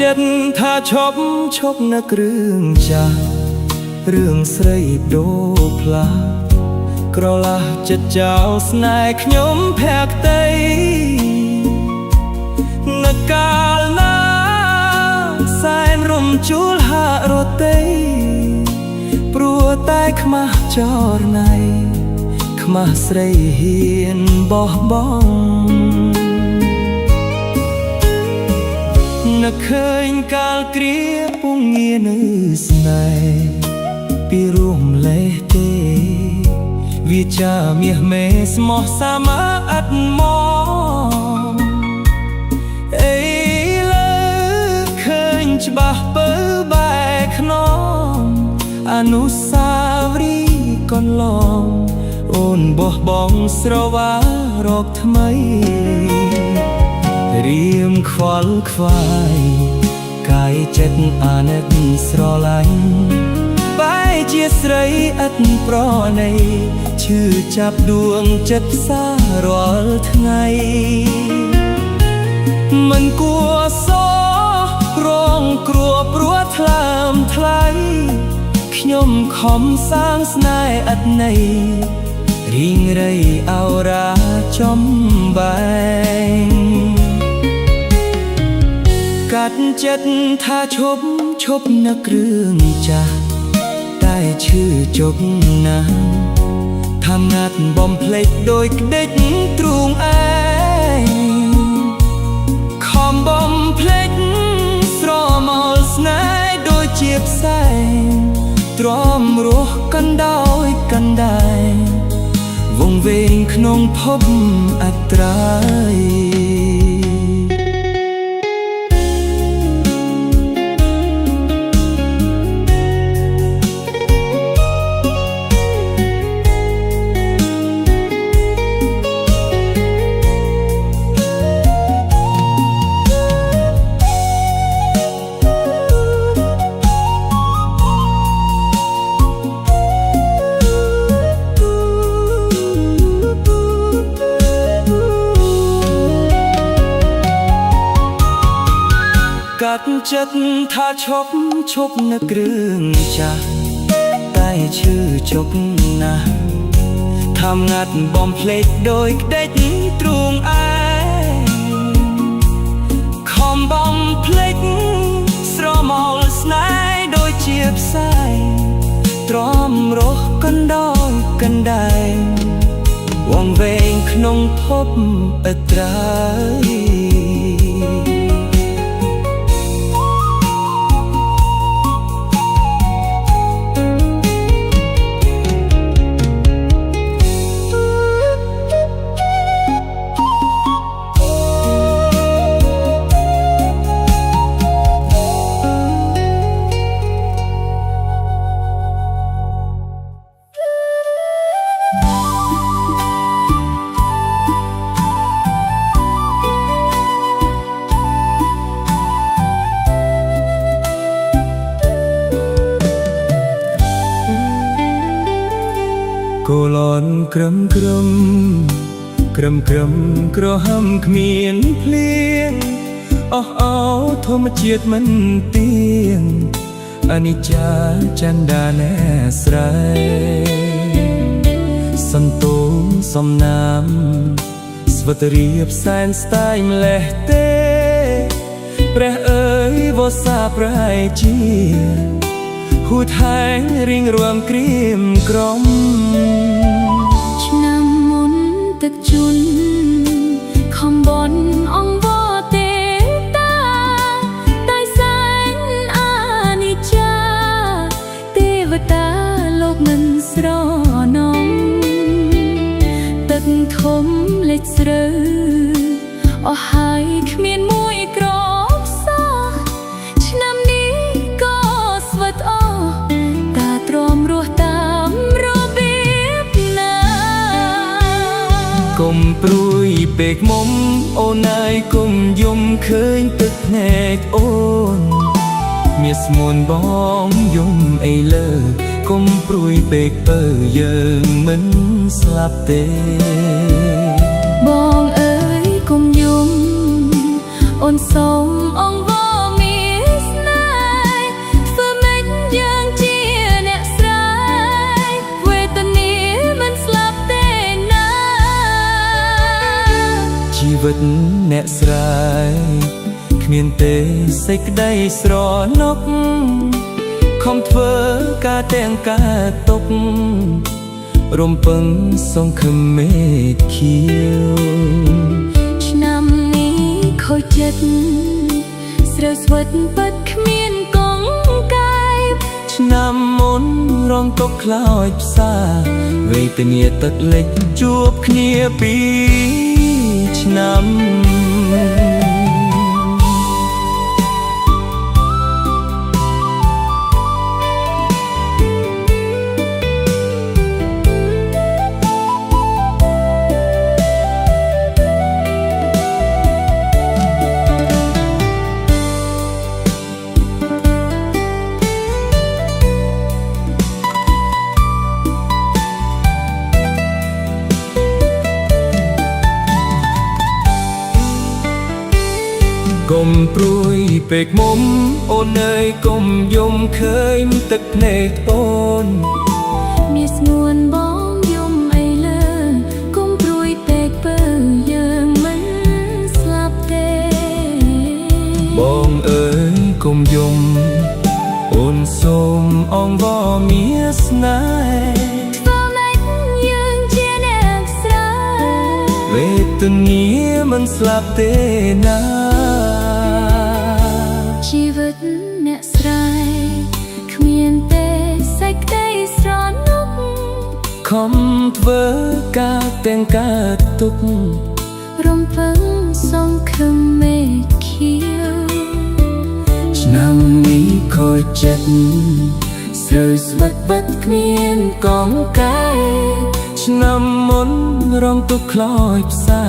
ចិត្តថាឈប់នឹករឿងចាស់រឿងស្រីដូផ្លាក្រឡាស់ចិត្តចោលស្នេហ៍ខ្ញុំភក្តីនឹកកាលណាសែនរំជួលហាក់រទេព្រោះតែខ្មាស់ចរណៃខ្មាស់ស្រីហ៊ានបោះបង់នឹកឃើញកាលគ្រាពុំងានៅស្នេហ៍ពីរួមលេះទេវាចាមាសមេស្មោះសាមាអត់មកអីលើឃើញច្បាស់ពើបែកខ្នងអនុស្សាវរីយ៍កន្លងអូនបោះបង់ស្រវារកថ្មីរៀមខ្វល់ខ្វាយកាយចិត្តអាណិតស្រឡាញ់បែរជាស្រីឥតប្រណីឈឺចាប់ដួងចិត្តផ្សារាល់ថ្ងៃមិនគួរសោរងគ្រោះព្រោះថ្លើមថ្លៃខ្ញុំខំសាងស្នេហ៍ឥតន័យរីងរៃអោរាចំបែងកាត់ចិត្តថាឈប់នឹករឿងចាស់តែឈឺជប់ណាស់ថាងាត់បំភ្លេចដោយក្ដិចទ្រូងឯងខំបំភ្លេចស្រមោលស្នេហ៍ដូចជាផ្សែងទ្រាំរស់កាន់ដោយកាន់ដែងវងវែងក្នុងភពអត្រាយកាត់ចិត្តថាឈប់នឹករឿងចាស់តែឈឺជប់ណាស់ថាងាត់បំភ្លេចដោយក្ដិចទ្រូងឯងខំបំភ្លេចស្រមោលស្នេហ៍ដូចជាផ្សែងទ្រាំរស់កាន់ដោយកាន់ដែងវងវែងក្នុងភពអត្រាយគូលនក្រឹមក្រហាំគ្មានភ្លៀងអស់អោធម្មជាតិមិនទៀងអនិច្ចាចន្ទាណែស្រ័យសន្ទូងសំណាមស្វតរៀបសែនស្ទាយម្លេះទេព្រះអើយវស្សាប្រៃជាហួតហែងរៀងរួមក្រៀមក្រំឆ្នាំមុនទឹកជន់ខំបនអង្វរទេតាតែសែនអានិច្ចាទេវតាលោកមិនស្រណំទឹកធំលេចស្រើអស់ហើយគ្មានមួយក្រសោះឆ្នាំនេះក៏ស្វិតអស់តាទ្រាំរស់តាមរបៀបណាកុំព្រួយពេកមុំអូនអើយគុំយំឃើញទឹកភ្នែកអូនមានស្មួនបងយំអីលើកុំព្រួយពេកពើយើងមិនស្លាប់ទេបងអើយគុំយំអូនសូមអង្វរមាន វិតអ្នកស្រីគ្មានទេសេចក្តីស្រណុកខំធ្វើការទាំងការຕົករំពឹងសង្ឃឹមមេឃខៀវឆ្នាំនេះខូចចិត្តស្រូវស្វិតពិតគ្មានកង្កែបឆ្នាំមុនរងទុកខ្លោចផ្សាវេទនាទឹកលិចជួបគ្នាពីឆ្នាំកុំព្រួយពេកមុំអូនអើយកុំយំឃើញទឹកភ្នែកអូនមានស្ងួនបងយំអីលើកុំព្រួយពេកពើយើងមិនស្លាប់ទេបងអើយកុំយំអូនសូមអង្វរមានស្នេហ៍ធ្វើម៉េចយើងជាអ្នកស្រីវេទនាមិនស្លាប់ទេណាជីវិតអ្នកស្រីគ្មានទេសេចក្តីស្រណុកខំធ្វើការទាំងការទុករំពឹងសង្ឃឹមមេឃខៀវឆ្នាំនេះខូចចិត្តស្រូវស្វិតបាត់គ្មានកង្កែឆ្នាំមុនរងទុកខ្លោចផ្សា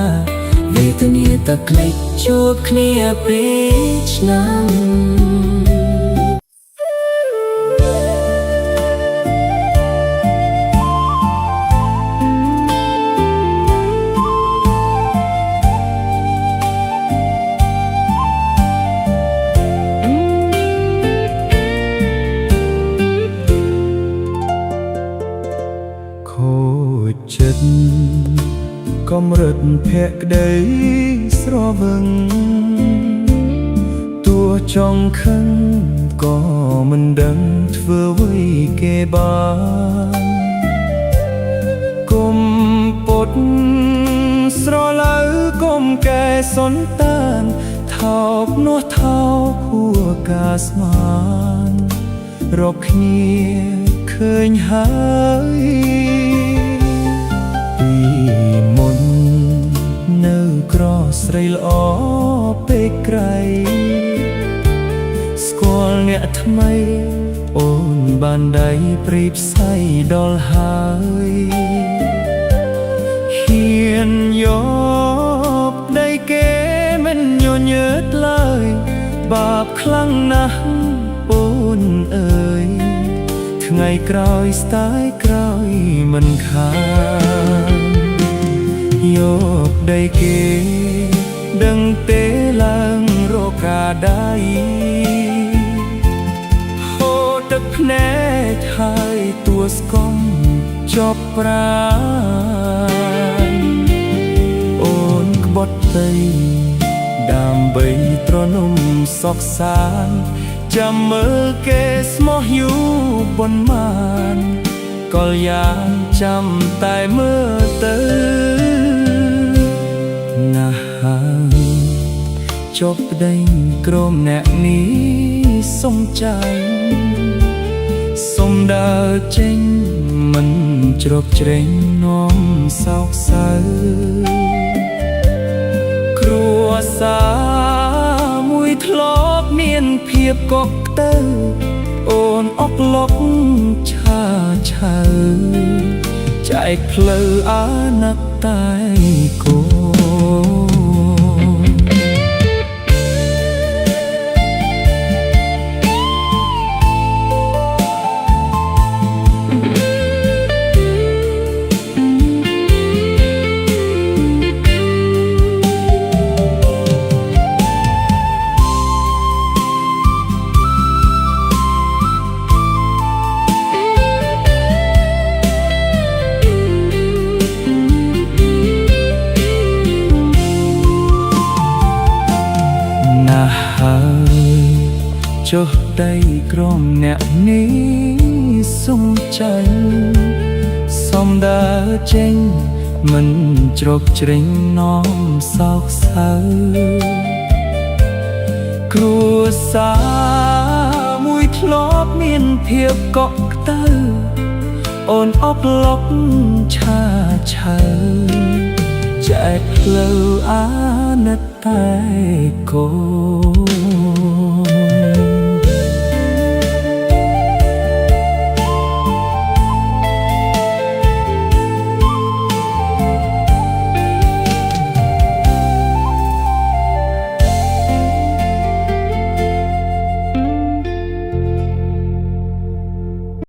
វេទនាទឹកលិចជួបគ្នាពីឆ្នាំខូចចិត្តកម្រិតភក្តីស្រវឹងទោះចង់ខឹងក៏មិនដឹងធ្វើអ្វីគេបានគុំពុតស្រឡៅគុំកែសន្តានថោកនោះថោកហួការស្មានរកគ្នាឃើញហើយមុននៅក្រស្រីល្អពេកក្រៃស្គាល់អ្នកថ្មីអូនបានដៃព្រីផ្សៃដល់ហើយហ៊ានយកដៃគេមិនញញើតឡើយបាបខ្លាំងណាស់អូនអើយថ្ងៃក្រោយស្ដាយក្រោយមិនខានយកដីគេដឹងទេឡើងរកាដៃហូរទឹកភ្នែកហើយតួស្គមចប់ប្រាណអូនក្បត់ទៅដើម្បីត្រនំសោកសានចាំមើលគេស្មោះយូរបនមានក៏យ៉ាងចាំតែមើលទៅណាស់ហើយចប់ប្តីក្រុមអ្នកនេះសុំចាញ់សុំដើរចេញមិនជ្រកជ្រែងនាំសោកសៅគ្រួសារមួយធ្លាប់មានភាពកក់ទៅអូនអុកលុកឆាឆៅចែកផ្លូវអាណិតតែគោ ចុះដីក្រមអ្នកនេះសុំចាញ់សំដើរចេញមិនជ្រកជ្រែងនាំសោកសៅគ្រួសារមួយធ្លាប់មានភាពកក់ក្តៅអូនអបលុកឆាឆៅចែកផ្លូវអាណិតតែកូន